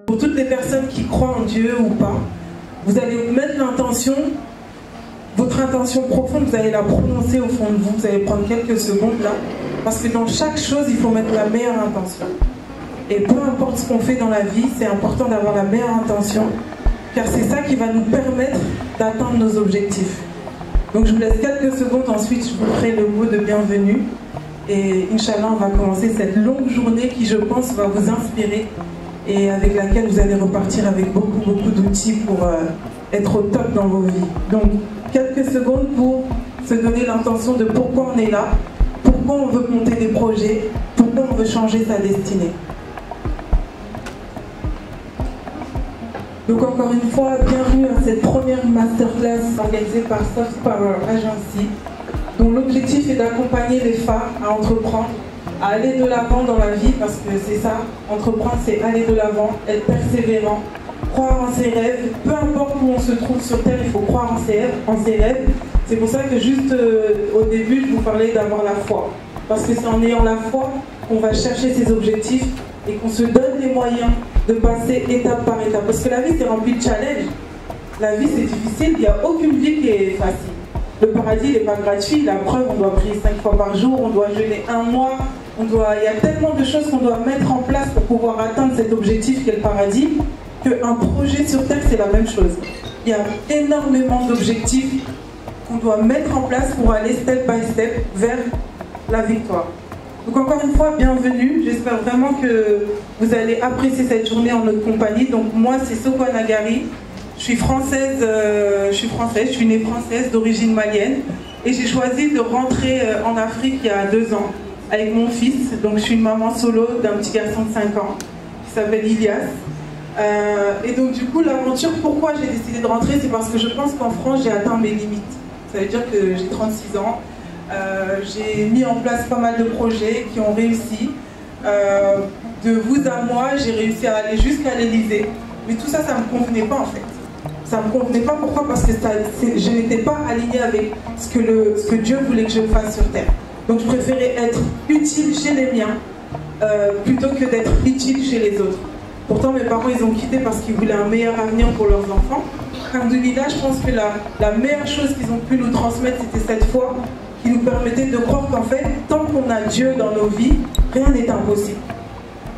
Pour toutes les personnes qui croient en Dieu ou pas, vous allez mettre l'intention, votre intention profonde, vous allez la prononcer au fond de vous. Vous allez prendre quelques secondes là, parce que dans chaque chose, il faut mettre la meilleure intention. Et peu importe ce qu'on fait dans la vie, c'est important d'avoir la meilleure intention, car c'est ça qui va nous permettre d'atteindre nos objectifs. Donc je vous laisse quelques secondes, ensuite je vous ferai le mot de bienvenue. Et Inch'Allah, on va commencer cette longue journée qui, je pense, va vous inspirer et avec laquelle vous allez repartir avec beaucoup d'outils pour être au top dans vos vies. Donc quelques secondes pour se donner l'intention de pourquoi on est là, pourquoi on veut monter des projets, pourquoi on veut changer sa destinée. Donc encore une fois, bienvenue à cette première masterclass organisée par Soft Power Agency, dont l'objectif est d'accompagner les femmes à entreprendre, à aller de l'avant dans la vie, parce que c'est ça, entreprendre c'est aller de l'avant, être persévérant, croire en ses rêves, peu importe où on se trouve sur Terre, il faut croire en ses rêves. C'est pour ça que juste au début, je vous parlais d'avoir la foi, parce que c'est en ayant la foi qu'on va chercher ses objectifs et qu'on se donne les moyens de passer étape par étape. Parce que la vie, c'est rempli de challenges. La vie, c'est difficile. Il n'y a aucune vie qui est facile. Le paradis, il n'est pas gratuit. La preuve, on doit prier 5 fois par jour, on doit jeûner 1 mois. Il y a tellement de choses qu'on doit mettre en place pour pouvoir atteindre cet objectif qu'est le paradis, qu'un projet sur Terre, c'est la même chose. Il y a énormément d'objectifs qu'on doit mettre en place pour aller step by step vers la victoire. Donc encore une fois, bienvenue. J'espère vraiment que vous allez apprécier cette journée en notre compagnie. Donc moi, c'est Sokwa Nagari. Je suis française, je suis née française d'origine malienne. Et j'ai choisi de rentrer en Afrique il y a 2 ans avec mon fils. Donc je suis une maman solo d'un petit garçon de 5 ans qui s'appelle Ilias. Et donc du coup, l'aventure, pourquoi j'ai décidé de rentrer, c'est parce que je pense qu'en France, j'ai atteint mes limites. Ça veut dire que j'ai 36 ans. J'ai mis en place pas mal de projets qui ont réussi. De vous à moi, j'ai réussi à aller jusqu'à l'Elysée. Mais tout ça, ça ne me convenait pas en fait. Ça ne me convenait pas, pourquoi? Parce que je n'étais pas alignée avec ce que Dieu voulait que je fasse sur Terre. Donc je préférais être utile chez les miens plutôt que d'être utile chez les autres. Pourtant mes parents, ils ont quitté parce qu'ils voulaient un meilleur avenir pour leurs enfants. Alhamdoulilah, je pense que la meilleure chose qu'ils ont pu nous transmettre, c'était cette foi qui nous permettait de croire qu'en fait, tant qu'on a Dieu dans nos vies, rien n'est impossible.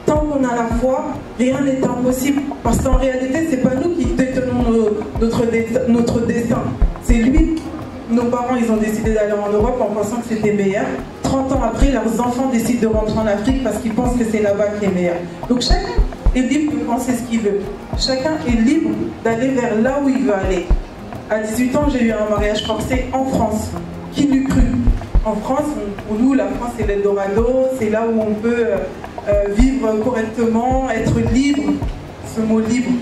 Tant qu'on a la foi, rien n'est impossible. Parce qu'en réalité, c'est pas nous qui détenons notre destin. C'est lui. Nos parents, ils ont décidé d'aller en Europe en pensant que c'était meilleur. 30 ans après, leurs enfants décident de rentrer en Afrique parce qu'ils pensent que c'est là-bas qui est meilleur. Donc chacun est libre de penser ce qu'il veut. Chacun est libre d'aller vers là où il veut aller. À 18 ans, j'ai eu un mariage forcé en France. Qui l'eût cru? En France, pour nous, la France, c'est l'Eldorado, c'est là où on peut vivre correctement, être libre, ce mot libre.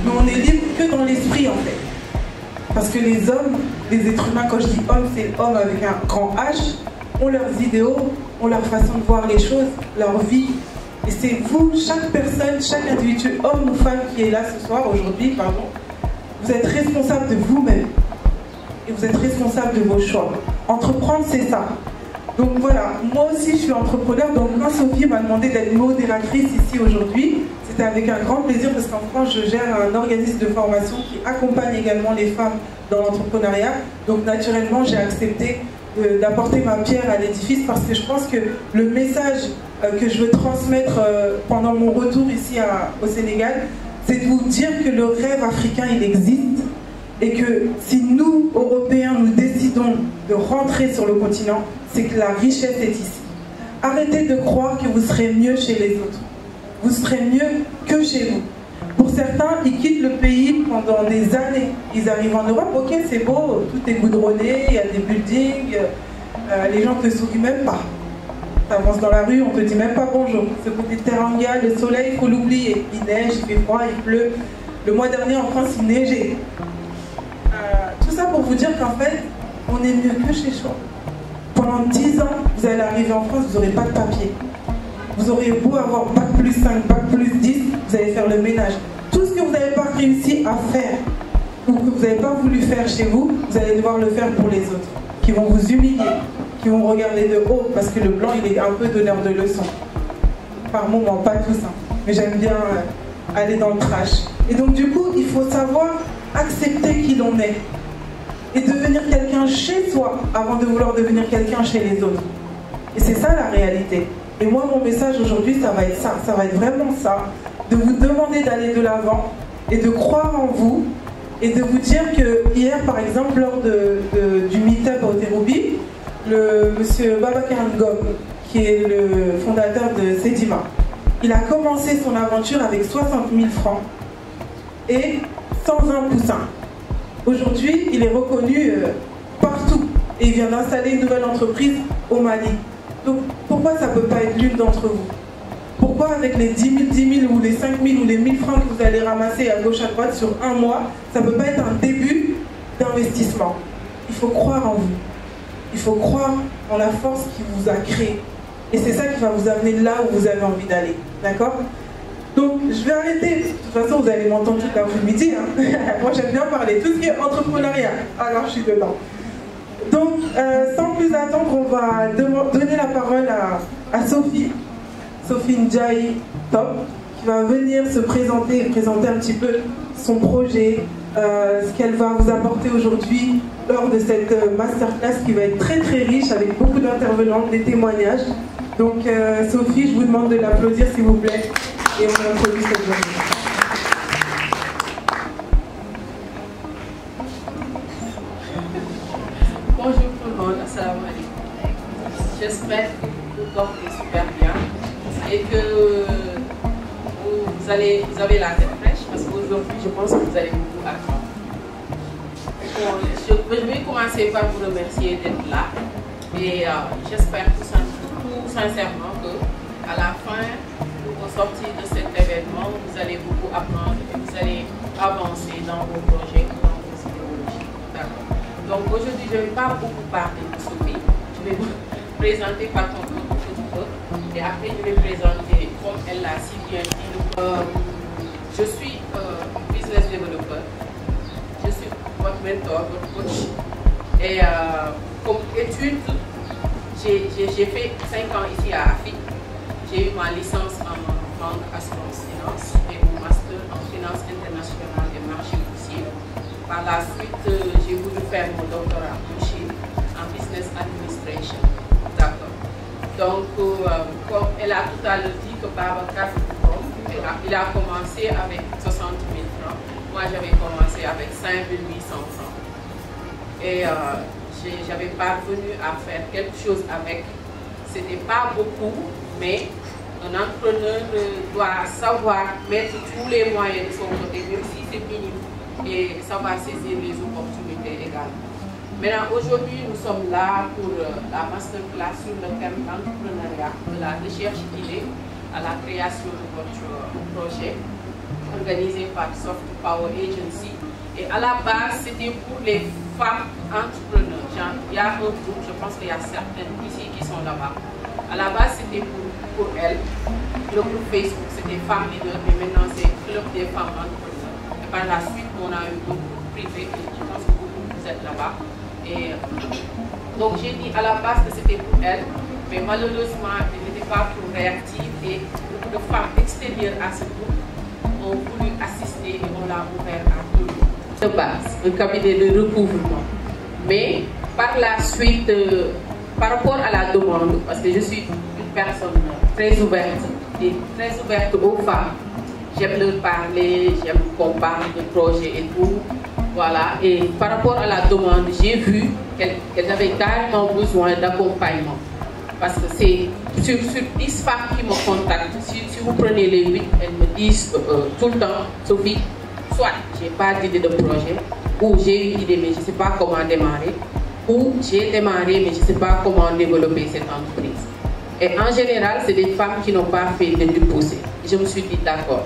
Mais on est libre que dans l'esprit, en fait. Parce que les hommes, les êtres humains, quand je dis homme, c'est homme avec un grand H, ont leurs idéaux, ont leur façon de voir les choses, leur vie. Et c'est vous, chaque personne, chaque individu, homme ou femme qui est là ce soir, aujourd'hui, pardon, vous êtes responsable de vous-même. Et vous êtes responsable de vos choix. Entreprendre, c'est ça. Donc voilà, moi aussi je suis entrepreneur, donc quand Sophie m'a demandé d'être modératrice ici aujourd'hui, c'était avec un grand plaisir parce qu'en France je gère un organisme de formation qui accompagne également les femmes dans l'entrepreneuriat. Donc naturellement j'ai accepté d'apporter ma pierre à l'édifice parce que je pense que le message que je veux transmettre pendant mon retour ici au Sénégal, c'est de vous dire que le rêve africain il existe. Et que si nous, Européens, nous décidons de rentrer sur le continent, c'est que la richesse est ici. Arrêtez de croire que vous serez mieux chez les autres. Vous serez mieux que chez vous. Pour certains, ils quittent le pays pendant des années. Ils arrivent en Europe, ok, c'est beau, tout est goudronné, il y a des buildings, les gens ne te sourient même pas. Tu avances dans la rue, on ne te dit même pas bonjour. Ce côté teranga, le soleil, il faut l'oublier. Il neige, il fait froid, il pleut. Le mois dernier en France, il neigeait. Tout ça pour vous dire qu'en fait, on est mieux que chez soi. Pendant 10 ans, vous allez arriver en France, vous n'aurez pas de papier. Vous aurez beau avoir bac plus 5, bac plus 10, vous allez faire le ménage. Tout ce que vous n'avez pas réussi à faire, ou que vous n'avez pas voulu faire chez vous, vous allez devoir le faire pour les autres, qui vont vous humilier, qui vont regarder de haut, parce que le blanc, il est un peu donneur de leçons. Par moments, pas tous, hein. Mais j'aime bien aller dans le trash. Et donc du coup, il faut savoir accepter qui l'on est et devenir quelqu'un chez soi avant de vouloir devenir quelqu'un chez les autres. Et c'est ça la réalité. Et moi, mon message aujourd'hui, ça va être ça. Ça va être vraiment ça. De vous demander d'aller de l'avant et de croire en vous et de vous dire que hier, par exemple, lors du meet-up au Terroubi, le monsieur Babacar Ngom, qui est le fondateur de Sedima, il a commencé son aventure avec 60 000 francs et 120 poussins. Aujourd'hui, il est reconnu partout et il vient d'installer une nouvelle entreprise au Mali. Donc pourquoi ça ne peut pas être l'une d'entre vous? Pourquoi avec les 10 000 ou les 5 000 ou les 1000 francs que vous allez ramasser à gauche à droite sur un mois, ça ne peut pas être un début d'investissement? Il faut croire en vous. Il faut croire en la force qui vous a créé. Et c'est ça qui va vous amener là où vous avez envie d'aller. D'accord? Donc, je vais arrêter. De toute façon, vous allez m'entendre toute l'après-midi. Hein. Moi, j'aime bien parler. Tout ce qui est entrepreneuriat. Alors, je suis dedans. Donc, sans plus attendre, on va donner la parole à Sophie. Sophie Ndjaye Top, qui va venir se présenter un petit peu son projet, ce qu'elle va vous apporter aujourd'hui lors de cette masterclass qui va être très très riche avec beaucoup d'intervenants, des témoignages. Donc Sophie, je vous demande de l'applaudir s'il vous plaît et on introduit cette journée. Bonjour tout le monde, assalamu alaikum. J'espère que vous portez super bien et que vous avez la tête fraîche parce qu'aujourd'hui je pense que vous allez beaucoup apprendre. Bon, je vais commencer par vous remercier d'être là et j'espère tout sincèrement que à la fin, au sortir de cet événement, vous allez beaucoup apprendre et vous allez avancer dans vos projets, dans vos idéologies. D'accord. Donc aujourd'hui, je ne vais pas beaucoup parler de Sophie. Je vais vous présenter par contre un petit peu et après je vais présenter, comme elle l'a si bien dit, je suis business developer. Je suis votre mentor, votre coach. Et comme étude, j'ai fait 5 ans ici à AFIC. J'ai eu ma licence en banque assurance finance et mon master en finance internationale des marchés boursiers. Par la suite, j'ai voulu faire mon doctorat en Chine en business administration. D'accord. Donc, comme elle a tout à l'heure dit que Babacar il a commencé avec 60 000 francs. Moi, j'avais commencé avec 5 800 francs. Et j'avais parvenu à faire quelque chose avec. C'était pas beaucoup, mais un entrepreneur doit savoir mettre tous les moyens de son côté, même si c'est minime, et savoir saisir les opportunités également. Maintenant, aujourd'hui, nous sommes là pour la masterclass sur le thème d'entrepreneuriat, de la recherche d'idées à la création de votre projet, organisé par Soft Power Agency. Et à la base, c'était pour les femmes entrepreneurs. Il y a un groupe, je pense qu'il y a certaines ici qui sont là-bas. À la base, c'était pour elles. Le groupe Facebook, c'était Femmes Leaders, mais maintenant c'est Club des femmes entrepreneurs. Et par la suite, on a eu un groupe privé, je pense que vous êtes là-bas. Et donc j'ai dit à la base que c'était pour elles, mais malheureusement, elles n'étaient pas trop réactives et beaucoup de femmes extérieures à ce groupe ont voulu assister et on l'a ouvert à tout le monde. De base, un cabinet de recouvrement. Mais par la suite, par rapport à la demande, parce que je suis une personne très ouverte et très ouverte aux femmes, j'aime leur parler, j'aime qu'on parle de projets et tout. Voilà, et par rapport à la demande, j'ai vu qu'elles avaient carrément besoin d'accompagnement. Parce que c'est sur 10 femmes qui me contactent, si vous prenez les 8, elles me disent tout le temps, Sophie, soit j'ai pas d'idée de projet, ou j'ai une idée mais je ne sais pas comment démarrer, ou j'ai démarré mais je ne sais pas comment développer cette entreprise. Et en général, c'est des femmes qui n'ont pas fait de poussée. Je me suis dit d'accord.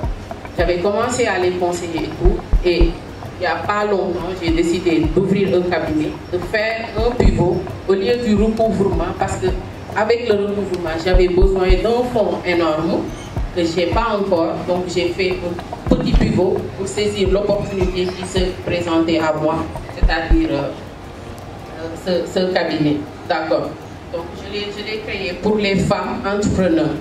J'avais commencé à les conseiller et tout, et il n'y a pas longtemps, j'ai décidé d'ouvrir un cabinet, de faire un pivot au lieu du recouvrement, parce que avec le recouvrement, j'avais besoin d'un fonds énorme que je n'ai pas encore, donc j'ai fait un petit pivot pour saisir l'opportunité qui se présentait à moi, c'est-à-dire ce cabinet. D'accord. Donc je l'ai créé pour les femmes entrepreneurs.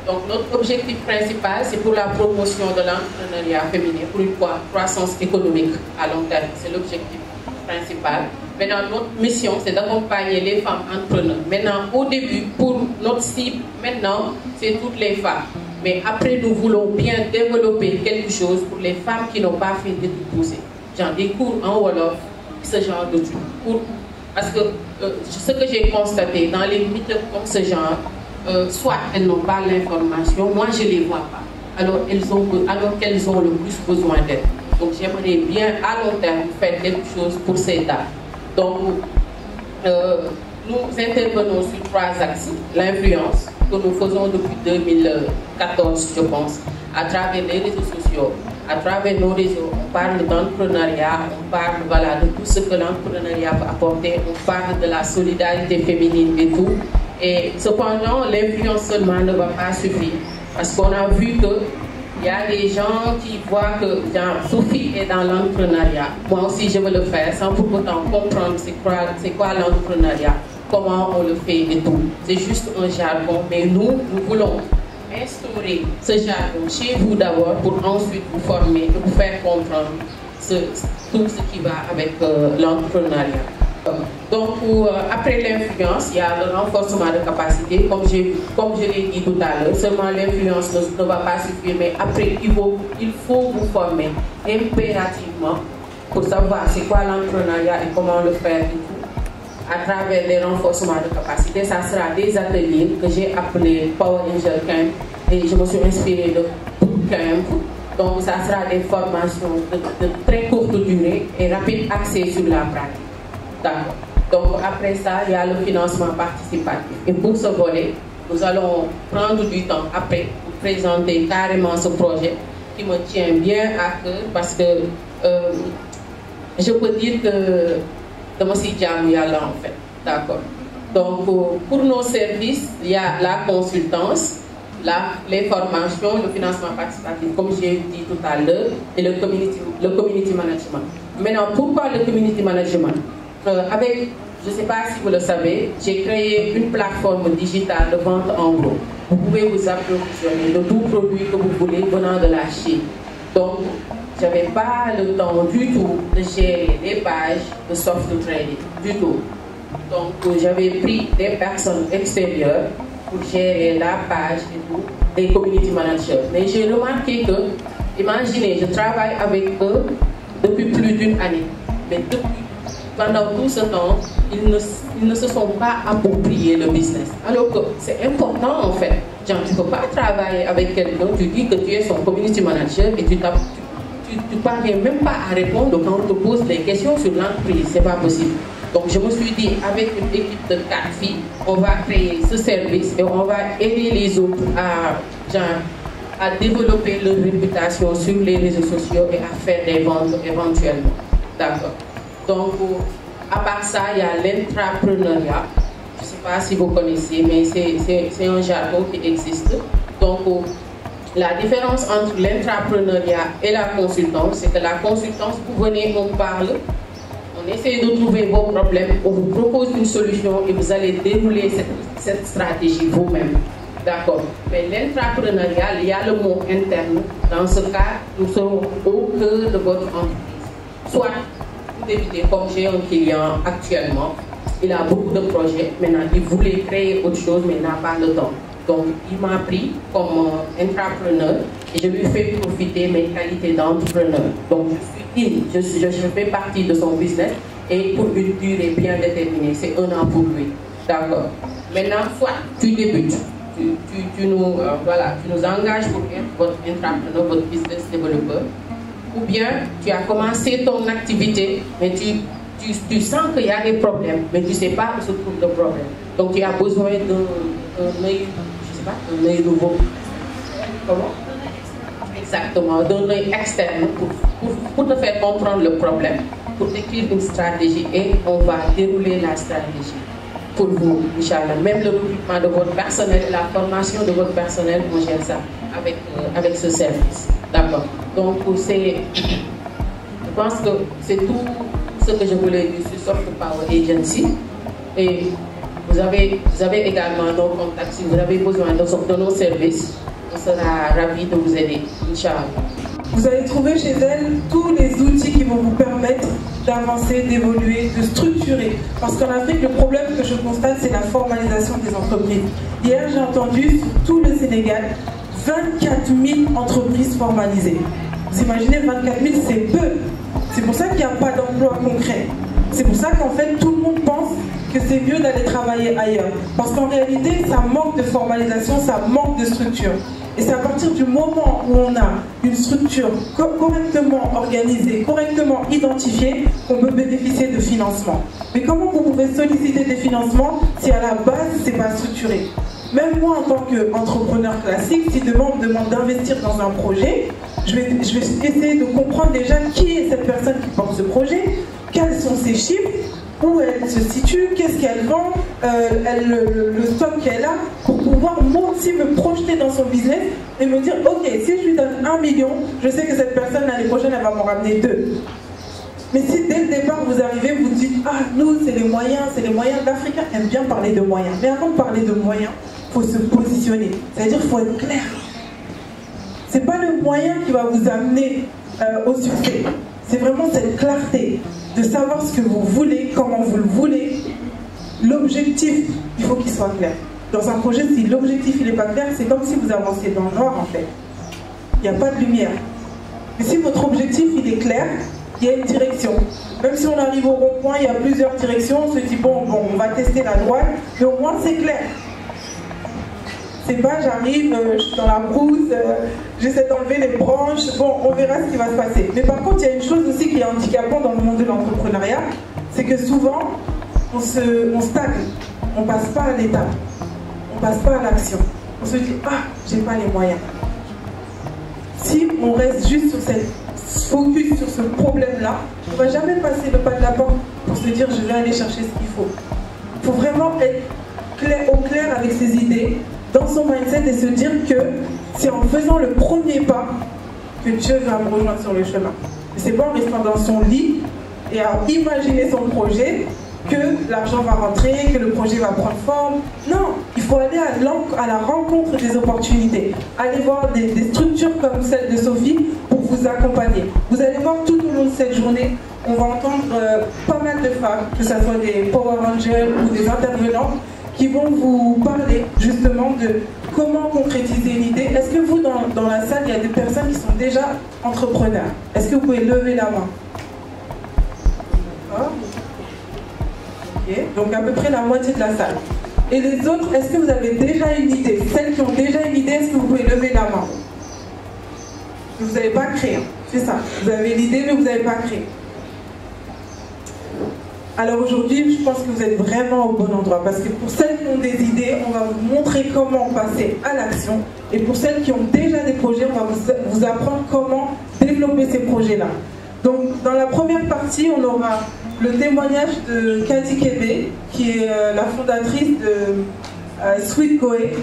Donc notre objectif principal, c'est pour la promotion de l'entrepreneuriat féminin, pour une croissance économique à long terme. C'est l'objectif principal. Maintenant, notre mission, c'est d'accompagner les femmes entrepreneurs. Maintenant, au début, pour notre cible, maintenant, c'est toutes les femmes. Mais après, nous voulons bien développer quelque chose pour les femmes qui n'ont pas fait d'études poussées. Genre des cours en Wolof, ce genre de trucs. Parce que ce que j'ai constaté dans les meet-ups comme ce genre, soit elles n'ont pas l'information, moi je ne les vois pas, alors qu'elles ont le plus besoin d'aide. Donc j'aimerais bien à long terme faire quelque chose pour ces dames. Donc nous intervenons sur 3 axes. L'influence que nous faisons depuis 2014, je pense, à travers les réseaux sociaux. À travers nos réseaux, on parle d'entrepreneuriat, on parle de tout ce que l'entrepreneuriat peut apporter, on parle de la solidarité féminine et tout. Et cependant, l'influence seulement ne va pas suffire. Parce qu'on a vu qu'il y a des gens qui voient que Sophie est dans l'entrepreneuriat. Moi aussi, je veux le faire sans pour autant comprendre c'est quoi l'entrepreneuriat, comment on le fait et tout. C'est juste un jargon, mais nous voulons instaurer ce jargon chez vous d'abord pour ensuite vous former et vous faire comprendre tout ce qui va avec l'entrepreneuriat. Donc, après l'influence, il y a le renforcement de capacité, comme je l'ai dit tout à l'heure. Seulement l'influence ne va pas suffire, mais après, il faut vous former impérativement pour savoir c'est quoi l'entrepreneuriat et comment le faire et tout. À travers les renforcements de capacité, ça sera des ateliers que j'ai appelés Power Angel Camp et je me suis inspirée de Bootcamp. Donc, ça sera des formations de très courte durée et rapide accès sur la pratique. D'accord. Donc, après ça, il y a le financement participatif. Et pour ce volet, nous allons prendre du temps après pour présenter carrément ce projet qui me tient bien à cœur parce que je peux dire que de en fait. D'accord. Donc, pour nos services, il y a la consultance, les formations, le financement participatif, comme j'ai dit tout à l'heure, et le community management. Maintenant, pourquoi le community management? Je ne sais pas si vous le savez, j'ai créé une plateforme digitale de vente en gros. Vous pouvez vous approvisionner de tout produit que vous voulez venant de la Chine. Donc, je n'avais pas le temps du tout de gérer des pages de soft trading, du tout. Donc, j'avais pris des personnes extérieures pour gérer la page et tout, des community managers. Mais j'ai remarqué que, imaginez, je travaille avec eux depuis plus d'1 année. Mais pendant tout ce temps, ils ne se sont pas appropriés le business. Alors que c'est important en fait. Genre, tu ne peux pas travailler avec quelqu'un, tu dis que tu es son community manager et tu ne parviens même pas à répondre quand on te pose des questions sur l'entreprise. Ce n'est pas possible. Donc je me suis dit, avec une équipe de 4 filles, on va créer ce service et on va aider les autres à développer leur réputation sur les réseaux sociaux et à faire des ventes éventuellement. D'accord. Donc, à part ça, il y a l'intrapreneuriat. Je ne sais pas si vous connaissez, mais c'est un jargon qui existe. Donc, la différence entre l'intrapreneuriat et la consultance, c'est que la consultance, vous venez, on parle, on essaie de trouver vos problèmes, on vous propose une solution et vous allez dérouler cette stratégie vous-même. D'accord. Mais l'intrapreneuriat, il y a le mot interne. Dans ce cas, nous serons au cœur de votre entreprise. Soit d'éviter, comme j'ai un client actuellement, il a beaucoup de projets, maintenant il voulait créer autre chose mais il n'a pas le temps. Donc il m'a pris comme intrapreneur et je lui fais profiter mes qualités d'entrepreneur. Donc je fais partie de son business et pour une durée bien déterminée, c'est 1 an pour lui. D'accord. Maintenant, soit tu débutes, tu nous engages pour être votre intrapreneur, votre business développeur, ou bien tu as commencé ton activité, mais tu sens qu'il y a des problèmes, mais tu ne sais pas où se trouve le problème. Donc tu as besoin d'un œil, je sais pas, un œil nouveau. Comment? Exactement, d'un œil externe pour te faire comprendre le problème, pour écrire une stratégie et on va dérouler la stratégie pour vous, Inch'Allah. Même le recrutement de votre personnel, la formation de votre personnel, on gère ça avec ce service. D'accord. Donc, je pense que c'est tout ce que je voulais dire sur Soft Power Agency. Et Vous avez également nos contacts. Si vous avez besoin de nos services, on sera ravis de vous aider, Inch'Allah. Vous allez trouver chez elle tous les outils qui vont vous permettre d'avancer, d'évoluer, de structurer. Parce qu'en Afrique, le problème que je constate, c'est la formalisation des entreprises. Hier, j'ai entendu sur tout le Sénégal 24 000 entreprises formalisées. Vous imaginez, 24 000, c'est peu. C'est pour ça qu'il n'y a pas d'emploi concret. C'est pour ça qu'en fait, tout le monde pense que c'est mieux d'aller travailler ailleurs. Parce qu'en réalité, ça manque de formalisation, ça manque de structure. Et c'est à partir du moment où on a une structure correctement organisée, correctement identifiée, qu'on peut bénéficier de financement. Mais comment vous pouvez solliciter des financements si à la base, ce n'est pas structuré? Même moi, en tant qu'entrepreneur classique, si demain on me demande d'investir dans un projet, je vais essayer de comprendre déjà qui est cette personne qui porte ce projet, quels sont ses chiffres, où elle se situe, qu'est-ce qu'elle vend, le stock qu'elle a, pour pouvoir moi aussi me projeter dans son business et me dire, ok, si je lui donne 1 million, je sais que cette personne l'année prochaine, elle va m'en ramener 2. Mais si dès le départ vous arrivez, vous dites, ah, nous, c'est les moyens, l'Africain aime bien parler de moyens. Mais avant de parler de moyens, il faut se positionner, c'est-à-dire qu'il faut être clair. Ce n'est pas le moyen qui va vous amener au succès, c'est vraiment cette clarté de savoir ce que vous voulez, comment vous le voulez. L'objectif, il faut qu'il soit clair. Dans un projet, si l'objectif n'est pas clair, c'est comme si vous avanciez dans le noir en fait. Il n'y a pas de lumière. Mais si votre objectif il est clair, il y a une direction. Même si on arrive au rond-point, il y a plusieurs directions, on se dit bon, on va tester la droite, mais au moins c'est clair. C'est pas j'arrive, je suis dans la brousse, j'essaie d'enlever les branches, bon, on verra ce qui va se passer. Mais par contre, il y a une chose aussi qui est handicapante dans le monde de l'entrepreneuriat, c'est que souvent, on stagne, on ne passe pas à l'étape, on ne passe pas à l'action. On se dit, ah, j'ai pas les moyens. Si on reste juste sur cette focus sur ce problème-là, on ne va jamais passer le pas de la porte pour se dire, je vais aller chercher ce qu'il faut. Il faut vraiment être au clair avec ses idées, dans son mindset et se dire que c'est en faisant le premier pas que Dieu va me rejoindre sur le chemin. C'est pas en restant dans son lit et à imaginer son projet que l'argent va rentrer, que le projet va prendre forme. Non, il faut aller à la rencontre des opportunités. Aller voir des structures comme celle de Sophie pour vous accompagner. Vous allez voir tout au long de cette journée, on va entendre pas mal de femmes, que ce soit des Power Rangers ou des intervenants, qui vont vous parler justement de comment concrétiser une idée. Est-ce que vous, dans la salle, il y a des personnes qui sont déjà entrepreneurs? Est-ce que vous pouvez lever la main? Okay. Donc à peu près la moitié de la salle. Et les autres, est-ce que vous avez déjà une idée? Celles qui ont déjà une idée, est-ce que vous pouvez lever la main? Vous n'avez pas créé, c'est ça. Vous avez l'idée, mais vous n'avez pas créé. Alors aujourd'hui, je pense que vous êtes vraiment au bon endroit parce que pour celles qui ont des idées, on va vous montrer comment passer à l'action. Et pour celles qui ont déjà des projets, on va vous apprendre comment développer ces projets-là. Donc dans la première partie, on aura le témoignage de Cathy Kébé, qui est la fondatrice de Sweet Goé.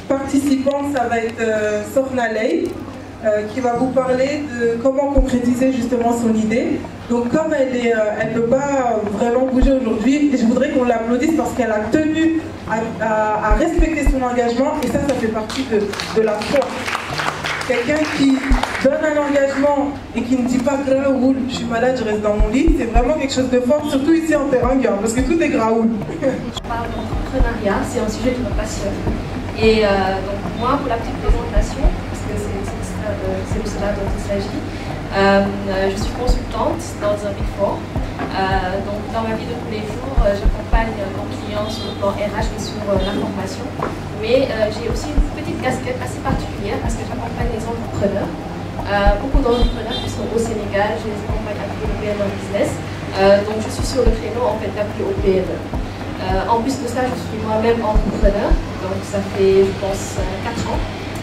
Participant, ça va être Sorna Ley, qui va vous parler de comment concrétiser justement son idée. Donc comme elle ne peut pas vraiment bouger aujourd'hui, je voudrais qu'on l'applaudisse parce qu'elle a tenu à respecter son engagement et ça fait partie de la foi. Quelqu'un qui donne un engagement et qui ne dit pas Graoul, je suis malade, je reste dans mon lit, c'est vraiment quelque chose de fort, surtout ici en Teranga, parce que tout est Graoul. Je parle d'entrepreneuriat, c'est un sujet qui me passionne. Et donc moi, pour la petite présentation, parce que c'est de cela dont il s'agit, je suis consultante dans un Big Four. Donc dans ma vie de tous les jours, j'accompagne mon client sur le plan RH et sur la formation. Mais j'ai aussi une petite casquette assez particulière parce que j'accompagne les entrepreneurs. Beaucoup d'entrepreneurs qui sont au Sénégal, je les accompagne à développer leur business. Donc je suis sur le créneau en fait d'appui au PME. En plus de ça, je suis moi-même entrepreneur. Donc ça fait, je pense, 4 ans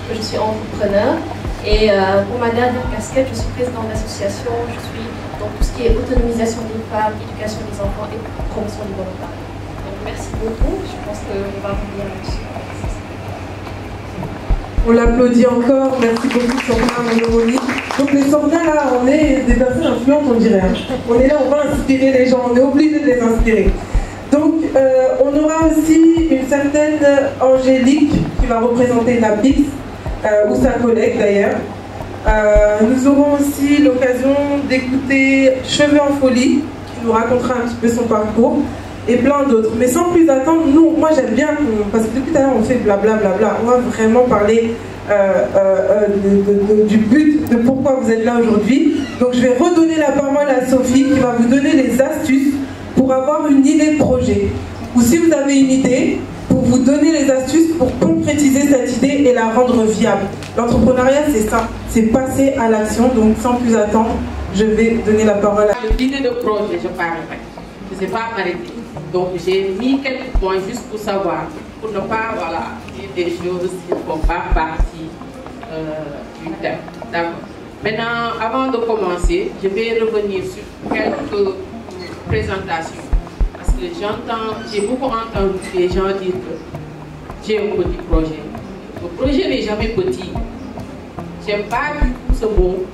que je suis entrepreneur. Et pour ma dernière casquette, je suis présidente d'association. Je suis dans tout ce qui est autonomisation des femmes, éducation des enfants et promotion du volontariat. Donc merci beaucoup. Je pense qu'on va revenir là-dessus. On l'applaudit encore, merci beaucoup Sorna Monomoni. Donc les Sorna là, on est des personnes influentes on dirait. On est là, on va inspirer les gens, on est obligé de les inspirer. Donc on aura aussi une certaine Angélique qui va représenter Napix, ou sa collègue d'ailleurs. Nous aurons aussi l'occasion d'écouter Cheveux en folie, qui nous racontera un petit peu son parcours, et plein d'autres. Mais sans plus attendre, moi j'aime bien, parce que depuis tout à l'heure on fait blablabla, on va vraiment parler du but, de pourquoi vous êtes là aujourd'hui. Donc je vais redonner la parole à Sophie qui va vous donner les astuces pour avoir une idée de projet. Ou si vous avez une idée, pour vous donner les astuces pour concrétiser cette idée et la rendre viable. L'entrepreneuriat c'est ça, c'est passer à l'action. Donc sans plus attendre, je vais donner la parole à... L'idée de projet, je parlerai. Je ne sais pas m'arrêter. Donc j'ai mis quelques points juste pour savoir, pour ne pas dire des choses qui ne font pas partie du thème. D'accord. Maintenant, avant de commencer, je vais revenir sur quelques présentations. Parce que j'ai beaucoup entendu les gens dire que j'ai un petit projet. Le projet n'est jamais petit. J'aime pas du tout ce mot.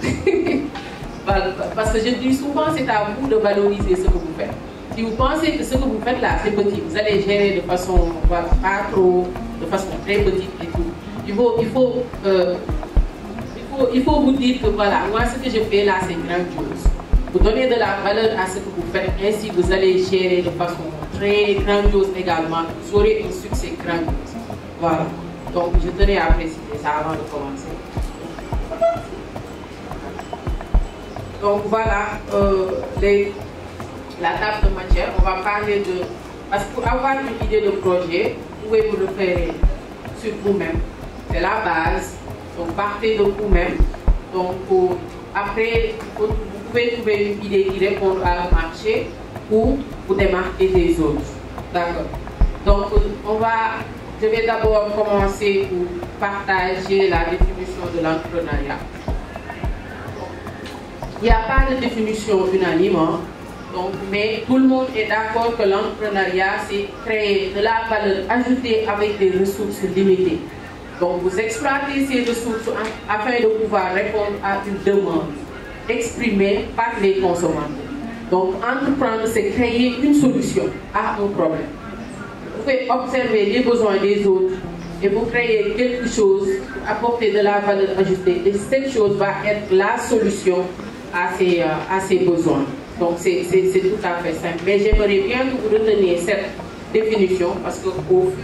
Parce que je dis souvent, c'est à vous de valoriser ce que vous faites. Si vous pensez que ce que vous faites là, c'est petit, vous allez gérer de façon, pas trop, de façon très petite et tout. Il faut vous dire que voilà, moi ce que je fais là, c'est grandiose. Vous donnez de la valeur à ce que vous faites, ainsi vous allez gérer de façon très grandiose également. Vous aurez un succès grandiose. Voilà. Donc je tenais à préciser ça avant de commencer. Donc voilà, la table de matière, on va parler de... Parce que pour avoir une idée de projet, vous pouvez vous repérer sur vous-même. C'est la base. Donc partez de vous-même. Donc après, vous pouvez trouver une idée qui répond à un marché ou vous démarquer des autres. D'accord. Donc je vais d'abord commencer par partager la définition de l'entrepreneuriat. Il n'y a pas de définition unanime, hein. Donc, mais tout le monde est d'accord que l'entrepreneuriat, c'est créer de la valeur ajoutée avec des ressources limitées. Donc, vous exploitez ces ressources afin de pouvoir répondre à une demande exprimée par les consommateurs. Donc, entreprendre, c'est créer une solution à un problème. Vous pouvez observer les besoins des autres et vous créez quelque chose pour apporter de la valeur ajoutée. Et cette chose va être la solution à ses besoins. Donc c'est tout à fait simple. Mais j'aimerais bien que vous reteniez cette définition parce qu'au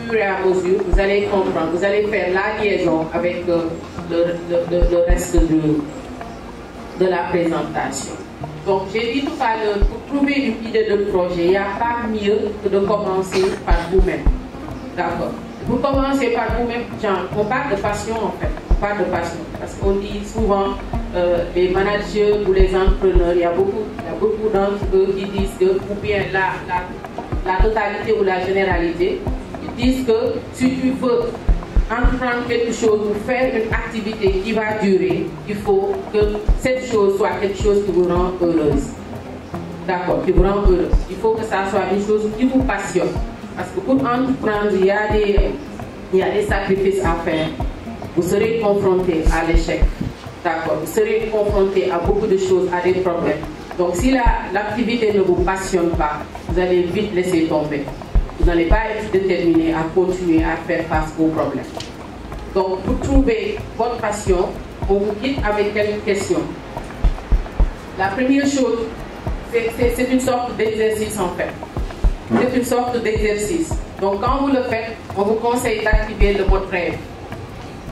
fur et à mesure, vous allez comprendre, vous allez faire la liaison avec le reste de la présentation. Donc j'ai dit tout à l'heure, pour trouver une idée de projet, il n'y a pas mieux que de commencer par vous-même. D'accord. Vous commencez par vous-même, on parle de passion en fait, on parle de passion. Parce qu'on dit souvent, les managers ou les entrepreneurs, il y a beaucoup d'entre eux qui disent que, ou bien la totalité ou la généralité, ils disent que si tu veux entreprendre quelque chose ou faire une activité qui va durer, il faut que cette chose soit quelque chose qui vous rend heureuse. D'accord, qui vous rend heureuse. Il faut que ça soit une chose qui vous passionne. Parce que pour entreprendre, il y a des sacrifices à faire. Vous serez confronté à l'échec. D'accord. Vous serez confronté à beaucoup de choses, à des problèmes. Donc si l'activité ne vous passionne pas, vous allez vite laisser tomber. Vous n'allez pas être déterminé à continuer à faire face aux problèmes. Donc pour trouver votre passion, on vous quitte avec quelques questions. La première chose, c'est une sorte d'exercice en fait. C'est une sorte d'exercice. Donc quand vous le faites, on vous conseille d'activer le mode rêve.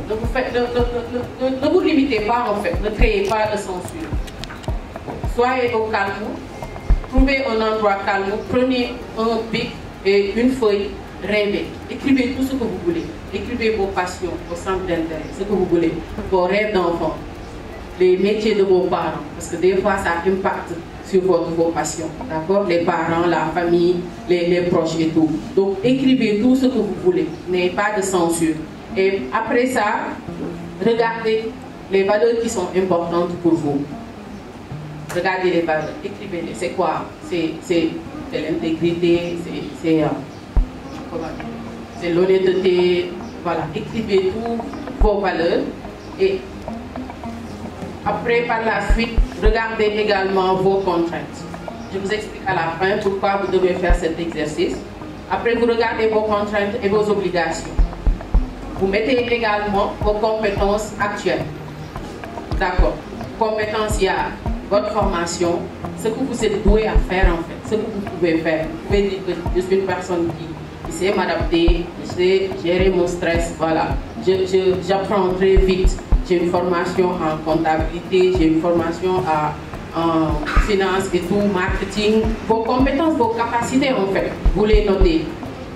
Ne vous limitez pas en fait, ne créez pas de censure. Soyez au calme, trouvez un endroit calme, prenez un bic et une feuille, rêvez. Écrivez tout ce que vous voulez. Écrivez vos passions, vos centres d'intérêt, ce que vous voulez, vos rêves d'enfant, les métiers de vos parents, parce que des fois ça impacte sur vos passions, d'accord? Les parents, la famille, les proches et tout. Donc écrivez tout ce que vous voulez, n'ayez pas de censure. Et après ça, regardez les valeurs qui sont importantes pour vous. Regardez les valeurs, écrivez-les. C'est quoi? C'est l'intégrité, c'est l'honnêteté. Voilà, écrivez toutes vos valeurs. Et après, par la suite, regardez également vos contraintes. Je vous explique à la fin pourquoi vous devez faire cet exercice. Après, vous regardez vos contraintes et vos obligations. Vous mettez également vos compétences actuelles. D'accord. Compétences, il y a votre formation, ce que vous êtes doué à faire en fait, ce que vous pouvez faire. Vous pouvez dire que je suis une personne qui sait m'adapter, je sais gérer mon stress, voilà. J'apprends très vite. J'ai une formation en comptabilité, j'ai une formation en finance et tout, marketing. Vos compétences, vos capacités en fait, vous les notez.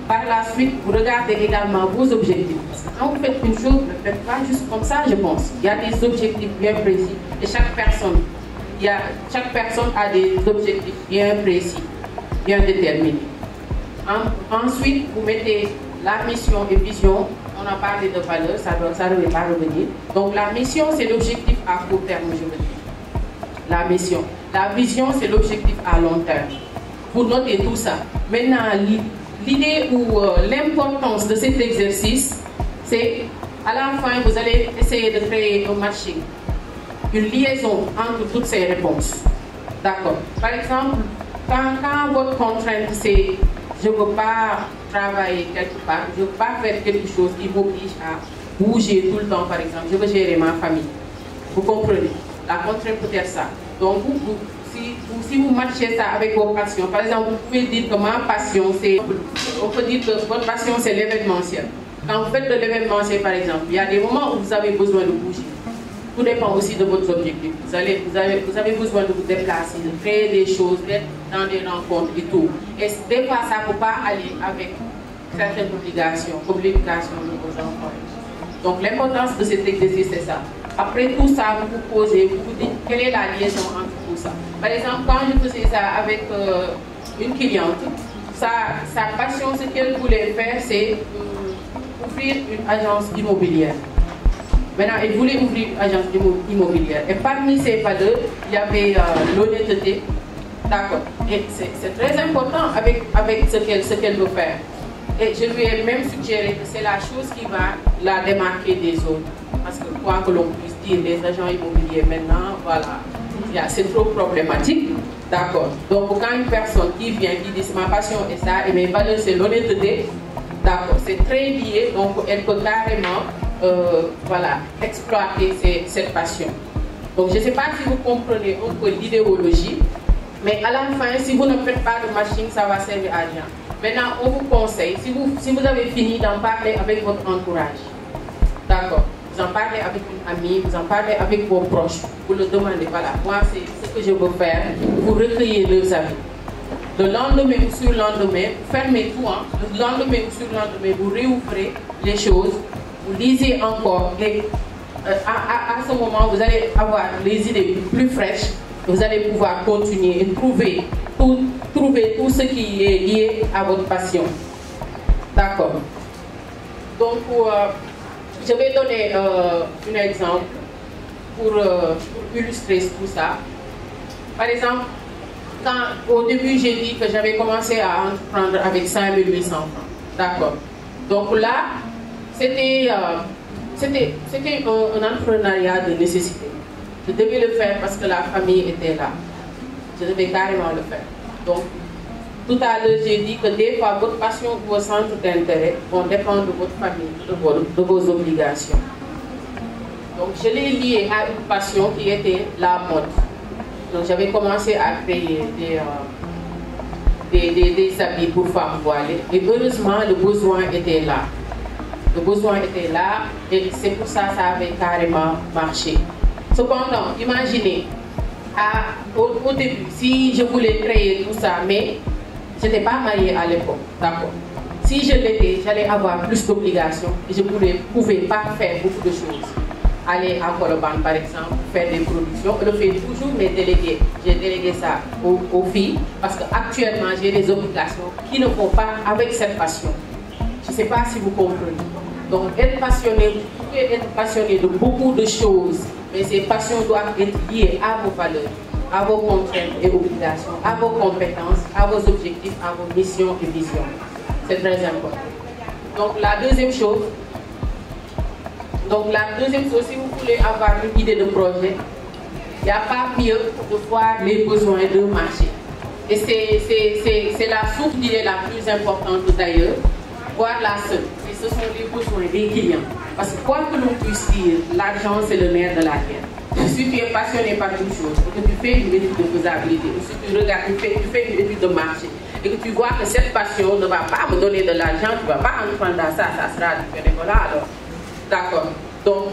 Par la suite, vous regardez également vos objectifs. Parce que quand vous faites une chose, ne faites pas juste comme ça, je pense. Il y a des objectifs bien précis et chaque personne a des objectifs bien précis, bien déterminés. Ensuite, vous mettez la mission et vision. On a parlé de valeur, ça ne devait pas revenir. Donc la mission, c'est l'objectif à court terme, je veux dire. La mission. La vision, c'est l'objectif à long terme. Vous notez tout ça. Maintenant, l'idée ou l'importance de cet exercice, c'est à la fin, vous allez essayer de créer un matching, une liaison entre toutes ces réponses. D'accord. Par exemple, quand votre contrainte, c'est je ne veux pas travailler quelque part, je ne veux pas faire quelque chose qui m'oblige à bouger tout le temps, par exemple, je veux gérer ma famille. Vous comprenez? La contrainte peut être ça. Donc, si vous matchez ça avec vos passions, par exemple, vous pouvez dire que ma passion, c'est... On peut dire que votre passion, c'est l'événementiel. Quand vous faites de l'événementiel, par exemple, il y a des moments où vous avez besoin de bouger. Tout dépend aussi de votre objectif. Vous avez besoin de vous déplacer, de créer des choses, d'être dans des rencontres et tout. Et des fois, ça ne peut pas aller avec certaines obligations de vos enfants. Donc l'importance de cet exercice, c'est ça. Après tout ça, vous vous posez, vous vous dites quelle est la liaison entre tout ça. Par exemple, quand je faisais ça avec une cliente, sa passion, ce qu'elle voulait faire, c'est ouvrir une agence immobilière. Maintenant, elle voulait ouvrir une agence immobilière. Et parmi ces valeurs, il y avait l'honnêteté. D'accord. Et c'est très important avec ce qu'elle veut faire. Et je lui ai même suggéré que c'est la chose qui va la démarquer des autres. Parce que quoi que l'on puisse dire, les agents immobiliers maintenant, voilà, c'est trop problématique. D'accord. Donc quand une personne qui vient, qui dit ma passion est ça, et mes valeurs c'est l'honnêteté, d'accord, c'est très lié, donc elle peut carrément voilà, exploiter cette passion. Donc je ne sais pas si vous comprenez un peu l'idéologie, mais à la fin, si vous ne faites pas de matching, ça va servir à rien. Maintenant, on vous conseille, si vous avez fini d'en parler avec votre entourage, d'accord, vous en parlez avec une amie, vous en parlez avec vos proches, vous leur demandez, voilà, moi c'est ce que je veux faire, vous recueillez leurs avis. Le lendemain ou sur le lendemain, vous fermez tout, hein. Le lendemain ou sur le lendemain, vous réouvrez les choses, vous lisez encore, et à ce moment, vous allez avoir les idées plus fraîches, vous allez pouvoir continuer et trouver tout ce qui est lié à votre passion. D'accord. Donc, je vais donner un exemple pour illustrer tout ça. Par exemple, au début, j'ai dit que j'avais commencé à entreprendre avec 5 800 francs. D'accord. Donc là, c'était un entrepreneuriat de nécessité. Je devais le faire parce que la famille était là. Je devais carrément le faire. Donc, tout à l'heure, j'ai dit que des fois, votre passion ou vos centres d'intérêt vont dépendre de votre famille, de vos obligations. Donc, je l'ai lié à une passion qui était la mode. Donc, j'avais commencé à créer des habits pour femmes voilées. Et heureusement, le besoin était là. Le besoin était là et c'est pour ça que ça avait carrément marché. Cependant, imaginez, au début, si je voulais créer tout ça, mais je n'étais pas mariée à l'époque, d'accord. Si je l'étais, j'allais avoir plus d'obligations et je ne pouvais pas faire beaucoup de choses. Aller à Colobane, par exemple, faire des productions, je le fais toujours, mais déléguer. J'ai délégué ça aux filles parce qu'actuellement, j'ai des obligations qui ne vont pas avec cette passion. Je ne sais pas si vous comprenez. Donc, être passionné, vous pouvez être passionné de beaucoup de choses, mais ces passions doivent être liées à vos valeurs, à vos contraintes et obligations, à vos compétences, à vos objectifs, à vos missions et visions. C'est très important. Donc, la deuxième chose, si vous voulez avoir une idée de projet, il n'y a pas mieux de voir les besoins de marché. Et c'est la source d'idée la plus importante d'ailleurs, voire la seule. Et ce sont les besoins des clients. Parce que quoi que l'on puisse dire, l'argent c'est le nerf de la guerre. Si tu es passionné par une chose, et que tu fais une étude de faisabilité, ou si tu regardes, tu fais une étude de marché, et que tu vois que cette passion ne va pas me donner de l'argent, tu ne vas pas entreprendre dans ça sera du bénévolat alors. D'accord. Donc,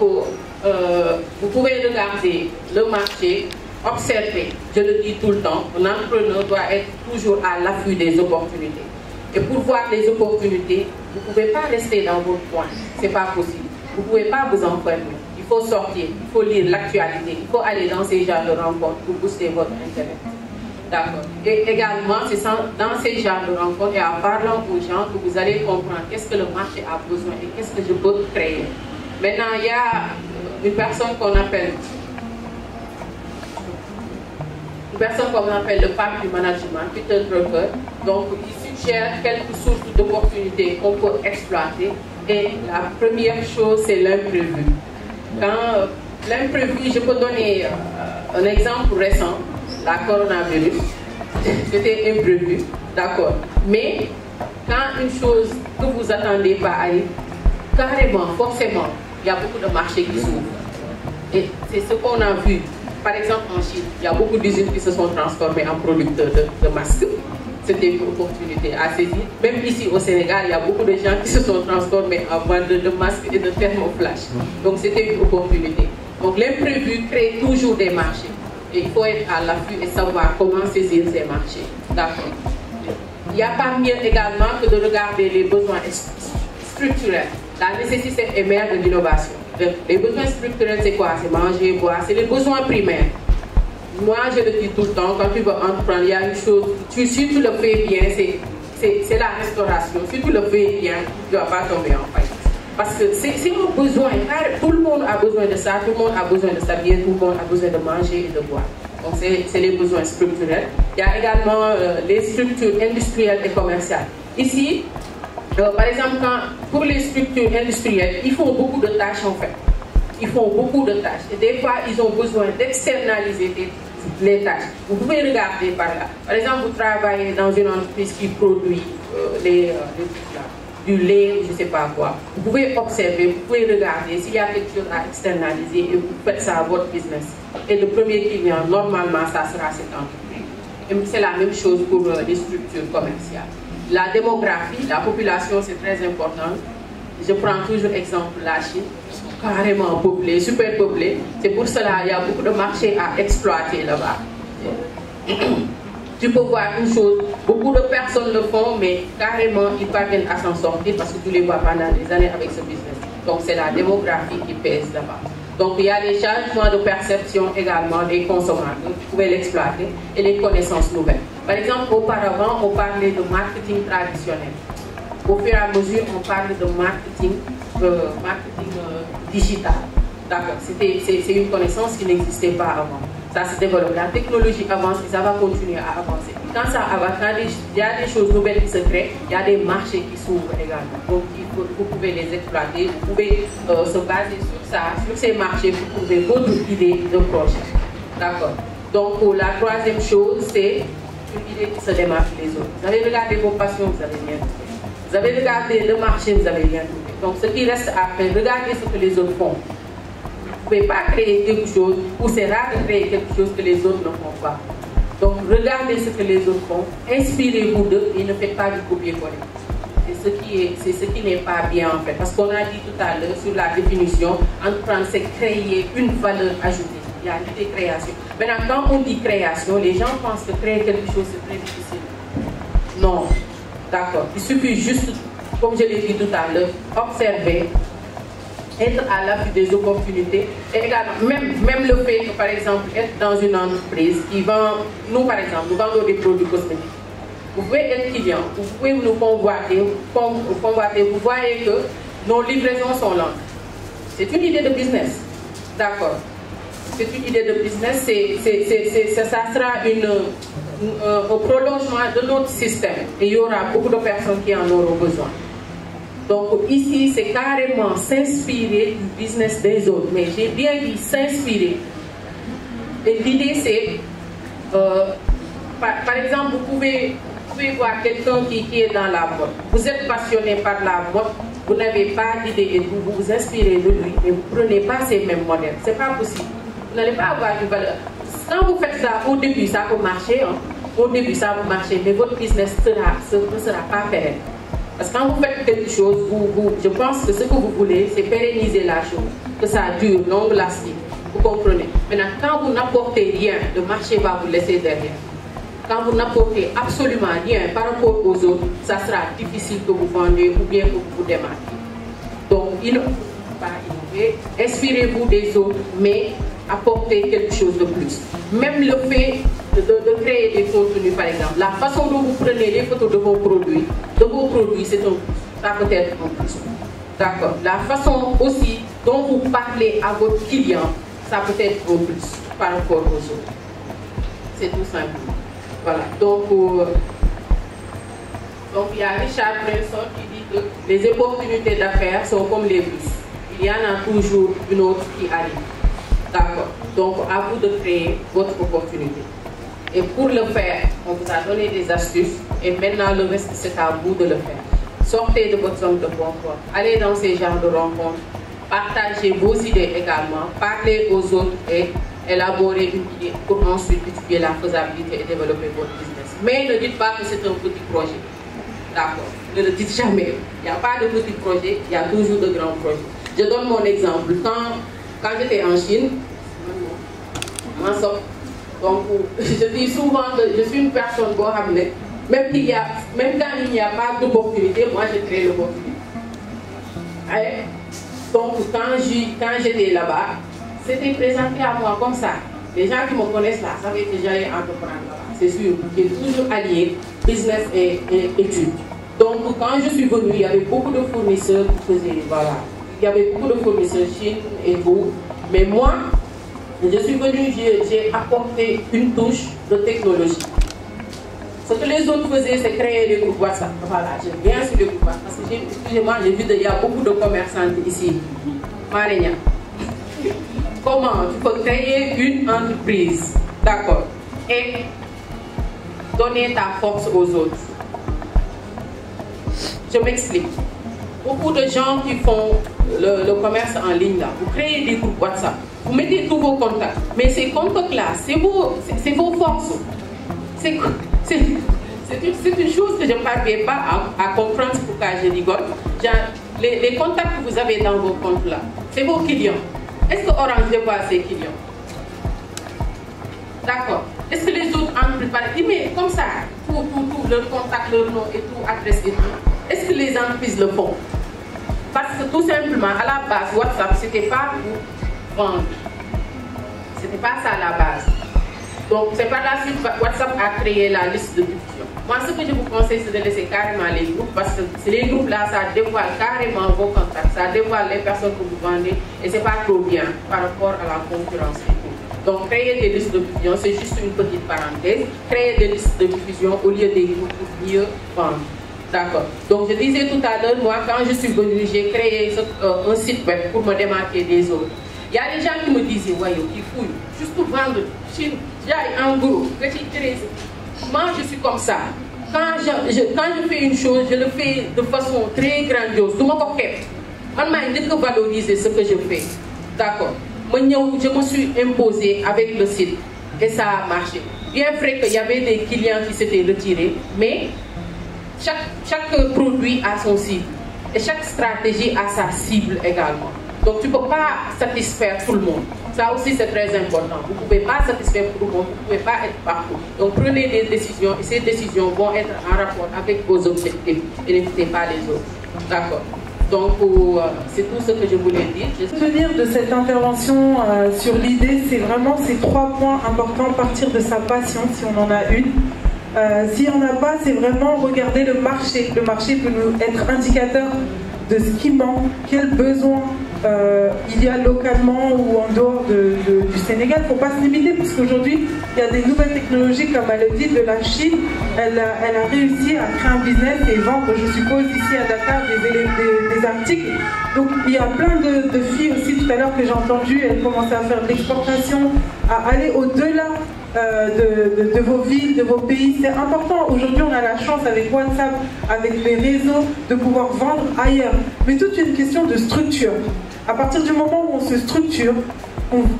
vous pouvez regarder le marché, observer, je le dis tout le temps, un entrepreneur doit être toujours à l'affût des opportunités. Et pour voir les opportunités, vous ne pouvez pas rester dans votre coin, ce n'est pas possible. Vous ne pouvez pas vous enfermer. Il faut sortir, il faut lire l'actualité, il faut aller dans ces genres de rencontres pour booster votre intérêt. D'accord. Et également, c'est dans ces genres de rencontres et en parlant aux gens que vous allez comprendre qu'est-ce que le marché a besoin et qu'est-ce que je peux créer. Maintenant, il y a une personne qu'on appelle le pape du management, Peter Drucker. Donc, il suggère quelques sources d'opportunités qu'on peut exploiter. Et la première chose, c'est l'imprévu. Quand l'imprévu, je peux donner un exemple récent, la coronavirus. C'était imprévu, d'accord. Mais quand une chose que vous attendez pas arrive, carrément, forcément, il y a beaucoup de marchés qui s'ouvrent. Et c'est ce qu'on a vu. Par exemple, en Chine, il y a beaucoup d'usines qui se sont transformées en producteurs de masques. C'était une opportunité à saisir. Même ici au Sénégal, il y a beaucoup de gens qui se sont transformés en vendeurs de masques et de thermoflash. Donc c'était une opportunité. Donc l'imprévu crée toujours des marchés. Et il faut être à l'affût et savoir comment saisir ces marchés. D'accord. Il n'y a pas mieux également que de regarder les besoins structurels. La nécessité est mère de l'innovation. Les besoins structurels, c'est quoi? C'est manger, boire, c'est les besoins primaires. Moi, je le dis tout le temps, quand tu veux entreprendre, il y a une chose, si tu le fais bien, c'est la restauration. Si tu le fais bien, tu ne vas pas tomber en faillite. Parce que c'est un besoin. Tout le monde a besoin de ça, tout le monde a besoin de s'habiller, tout le monde a besoin de manger et de boire. Donc, c'est les besoins structurels. Il y a également les structures industrielles et commerciales. Ici, par exemple, pour les structures industrielles, ils font beaucoup de tâches en fait. Ils font beaucoup de tâches. Et des fois, ils ont besoin d'externaliser les tâches. Vous pouvez regarder par là. Par exemple, vous travaillez dans une entreprise qui produit du lait, je ne sais pas quoi. Vous pouvez observer, vous pouvez regarder s'il y a quelque chose à externaliser et vous faites ça à votre business. Et le premier client, normalement, ça sera cette entreprise. Et c'est la même chose pour les structures commerciales. La démographie, la population, c'est très important. Je prends toujours exemple la Chine, carrément peuplée, super peuplée. C'est pour cela qu'il y a beaucoup de marchés à exploiter là-bas. Tu peux voir une chose, beaucoup de personnes le font, mais carrément ils parviennent à s'en sortir parce que tu les vois pendant des années avec ce business. Donc c'est la démographie qui pèse là-bas. Donc il y a des changements de perception également des consommateurs, vous pouvez l'exploiter, et les connaissances nouvelles. Par exemple, auparavant, on parlait de marketing traditionnel. Au fur et à mesure, on parle de marketing digital. D'accord, c'est une connaissance qui n'existait pas avant. Ça se développe, la technologie avance et ça va continuer à avancer. Quand ça avance, il y a des choses nouvelles qui se créent, il y a des marchés qui s'ouvrent également. Donc vous pouvez les exploiter, vous pouvez se baser sur ça, sur ces marchés, vous trouvez votre idée de projet. D'accord. Donc la troisième chose, c'est une idée qui se démarque les autres. Vous avez regardé vos passions, vous avez rien trouvé. Vous avez regardé le marché, vous avez rien trouvé. Donc ce qui reste à faire, regardez ce que les autres font. Vous ne pouvez pas créer quelque chose, ou c'est rare de créer quelque chose que les autres ne font pas. Donc regardez ce que les autres font, inspirez-vous d'eux et ne faites pas du copier-coller. C'est ce qui n'est pas bien en fait. Parce qu'on a dit tout à l'heure sur la définition, entreprendre c'est créer une valeur ajoutée. Il y a des créations. Maintenant, quand on dit création, les gens pensent que créer quelque chose c'est très difficile. Non, d'accord. Il suffit juste, comme je l'ai dit tout à l'heure, observer, être à l'affût des opportunités et également, même le fait que par exemple être dans une entreprise qui vend, nous par exemple, nous vendons des produits cosmétiques. Vous pouvez être client, vous pouvez nous convoiter, vous voyez que nos livraisons sont lentes. C'est une idée de business, d'accord. C'est une idée de business, ça sera un prolongement de notre système et il y aura beaucoup de personnes qui en auront besoin. Donc ici, c'est carrément s'inspirer du business des autres. Mais j'ai bien dit s'inspirer. Et l'idée, c'est Par exemple, vous pouvez voir quelqu'un qui est dans la mode. Vous êtes passionné par la mode, vous n'avez pas d'idée et vous vous inspirez de lui, mais vous ne prenez pas ces mêmes modèles. Ce n'est pas possible. Vous n'allez pas avoir une valeur. Quand vous faites ça, au début, ça peut marcher. Hein. Au début, ça peut marcher, mais votre business ne sera pas pérenne. Parce que quand vous faites quelque chose, je pense que ce que vous voulez, c'est pérenniser la chose, que ça dure, long lasting. Vous comprenez? Maintenant, quand vous n'apportez rien, le marché va vous laisser derrière. Quand vous n'apportez absolument rien par rapport aux autres, ça sera difficile que vous vendiez ou bien que vous vous démarquez. Donc, pas innover, inspirez-vous des autres, mais apportez quelque chose de plus. Même le fait de créer des contenus, par exemple, la façon dont vous prenez les photos de vos produits, c'est un plus. Ça peut être un plus. D'accord. La façon aussi dont vous parlez à votre client, ça peut être un plus par rapport aux autres. C'est tout simple. Voilà. Donc il y a Richard Branson qui dit que les opportunités d'affaires sont comme les bus. Il y en a toujours une autre qui arrive. D'accord. Donc, à vous de créer votre opportunité. Et pour le faire, on vous a donné des astuces et maintenant le reste, c'est à vous de le faire. Sortez de votre zone de confort. Allez dans ces genres de rencontres. Partagez vos idées également. Parlez aux autres et élaborez une idée pour ensuite étudier la faisabilité et développer votre business. Mais ne dites pas que c'est un petit projet. D'accord. Ne le dites jamais. Il n'y a pas de petit projet, il y a toujours de grands projets. Je donne mon exemple. Quand j'étais en Chine, donc je dis souvent que je suis une personne même quand il n'y a pas d'opportunité, moi je crée l'opportunité. Donc quand j'étais là-bas, c'était présenté à moi comme ça. Les gens qui me connaissent là savaient que j'allais entreprendre là-bas. C'est sûr, j'ai toujours allié business et études. Donc quand je suis venue, il y avait beaucoup de fournisseurs qui faisaient, voilà. Il y avait beaucoup de fournisseurs Chine et tout. Mais moi, je suis venue, j'ai apporté une touche de technologie. Ce que les autres faisaient, c'est créer des groupes WhatsApp. Voilà, je viens sur les groupes WhatsApp. Parce que, excusez-moi, j'ai vu qu'il y a beaucoup de commerçantes ici. Marigna. Comment tu peux créer une entreprise, d'accord, et donner ta force aux autres? Je m'explique. Beaucoup de gens qui font le commerce en ligne, là, vous créez des groupes WhatsApp, vous mettez tous vos contacts, mais ces contacts-là, c'est vos forces. C'est une chose que je ne parviens pas à comprendre, c'est pourquoi je rigole. Les contacts que vous avez dans vos comptes-là, c'est vos clients. Est-ce que Orange voit ces clients? D'accord. Est-ce que les autres entreprises, mais comme ça, tout leur contact, leur nom et tout, adresse et tout, est-ce que les entreprises le font? Parce que tout simplement, à la base, WhatsApp, ce n'était pas pour vendre. Ce n'était pas ça à la base. Donc, c'est par la suite, WhatsApp a créé la liste de diffusion. Moi, ce que je vous conseille, c'est de laisser carrément les groupes, parce que les groupes-là, ça dévoile carrément vos contacts, ça dévoile les personnes que vous vendez, et ce n'est pas trop bien par rapport à la concurrence et tout. Donc, créer des listes de diffusion, c'est juste une petite parenthèse. Créer des listes de diffusion au lieu des groupes pour mieux vendre. D'accord. Donc, je disais tout à l'heure, moi, quand je suis venue, j'ai créé un site web pour me démarquer des autres. Il y a des gens qui me disaient, voyons, ils fouillent, juste pour vendre, j'aille en gros, moi, je suis comme ça. Quand je fais une chose, je le fais de façon très grandiose. Tout le monde je peux valoriser ce que je fais. D'accord. Je me suis imposée avec le site et ça a marché. Bien vrai qu'il y avait des clients qui s'étaient retirés, mais chaque produit a son cible et chaque stratégie a sa cible également. Donc tu ne peux pas satisfaire tout le monde. Ça aussi c'est très important. Vous ne pouvez pas satisfaire tout le monde, vous ne pouvez pas être partout. Donc prenez des décisions et ces décisions vont être en rapport avec vos objectifs et n'écoutez pas les autres. D'accord. Donc c'est tout ce que je voulais dire. Retenir de cette intervention sur l'idée, c'est vraiment ces 3 points importants, partir de sa passion si on en a une. S'il n'y en a pas, c'est vraiment regarder le marché. Le marché peut nous être indicateur de ce qui manque, quel besoin il y a localement ou en dehors du Sénégal. Il ne faut pas se limiter parce qu'aujourd'hui, il y a des nouvelles technologies, comme elle le dit, de la Chine. Elle a réussi à créer un business et vendre, je suppose, ici à Dakar, des articles. Donc il y a plein de filles aussi tout à l'heure que j'ai entendu, elles commençaient à faire de l'exportation, à aller au-delà de vos villes, de vos pays. C'est important. Aujourd'hui, on a la chance avec WhatsApp, avec les réseaux, de pouvoir vendre ailleurs. Mais toute une question de structure. À partir du moment où on se structure,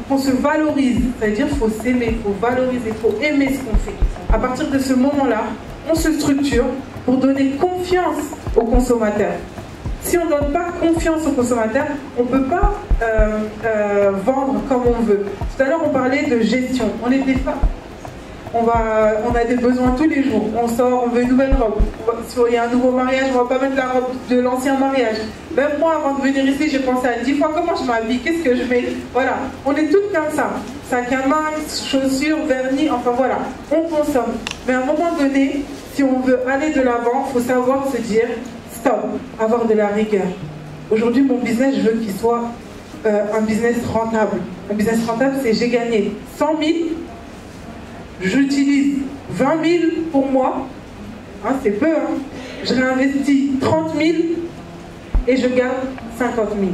on se valorise. C'est-à-dire qu'il faut s'aimer, il faut valoriser, il faut aimer ce qu'on fait. À partir de ce moment-là, on se structure pour donner confiance aux consommateurs. Si on ne donne pas confiance aux consommateurs, on ne peut pas vendre comme on veut. Tout à l'heure, on parlait de gestion. On est des femmes. On a des besoins tous les jours. On sort, on veut une nouvelle robe. Si il y a un nouveau mariage, on ne va pas mettre la robe de l'ancien mariage. Même moi, avant de venir ici, j'ai pensé à 10 fois comment je m'habille, qu'est-ce que je mets. Voilà, on est toutes comme ça. Sac à main, chaussures, vernis, enfin voilà. On consomme. Mais à un moment donné, si on veut aller de l'avant, il faut savoir se dire stop, avoir de la rigueur. Aujourd'hui, mon business, je veux qu'il soit un business rentable. Un business rentable, c'est j'ai gagné 100 000, j'utilise 20 000 pour moi, hein, c'est peu, hein. Je réinvestis 30 000 et je garde 50 000.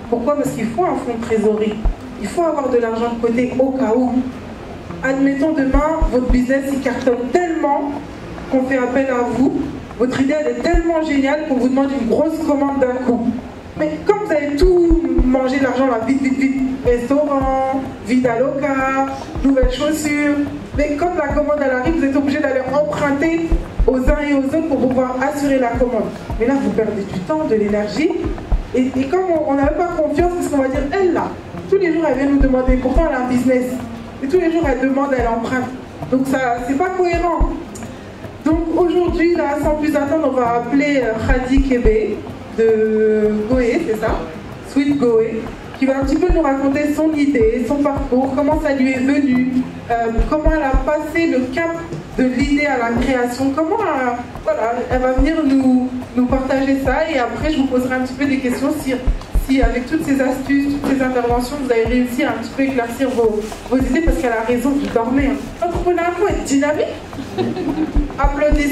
Pourquoi? Parce qu'il faut un fonds de trésorerie. Il faut avoir de l'argent de côté au cas où. Admettons demain, votre business il cartonne tellement qu'on fait appel à vous. Votre idée elle est tellement géniale qu'on vous demande une grosse commande d'un coup. Mais comme vous avez tout mangé l'argent là, vite, restaurant, vida loca, nouvelles chaussures, mais comme la commande elle arrive, vous êtes obligé d'aller emprunter aux uns et aux autres pour pouvoir assurer la commande. Mais là, vous perdez du temps, de l'énergie, et comme on n'avait pas confiance, parce qu'on va dire, elle là, tous les jours elle vient nous demander, pourtant elle a un business, et tous les jours elle demande, elle emprunte. Donc ça, c'est pas cohérent. Donc aujourd'hui, là, sans plus attendre, on va appeler Khadi Kébé de Goé, c'est ça? Sweet Goé, qui va un petit peu nous raconter son idée, son parcours, comment ça lui est venu, comment elle a passé le cap de l'idée à la création, comment voilà, elle va venir nous partager ça, et après je vous poserai un petit peu des questions si avec toutes ces astuces, toutes ces interventions, vous avez réussi à un petit peu éclaircir vos idées, parce qu'elle a raison, vous dormez. L'entrepreneuriat, il faut être dynamique. Applaudissez.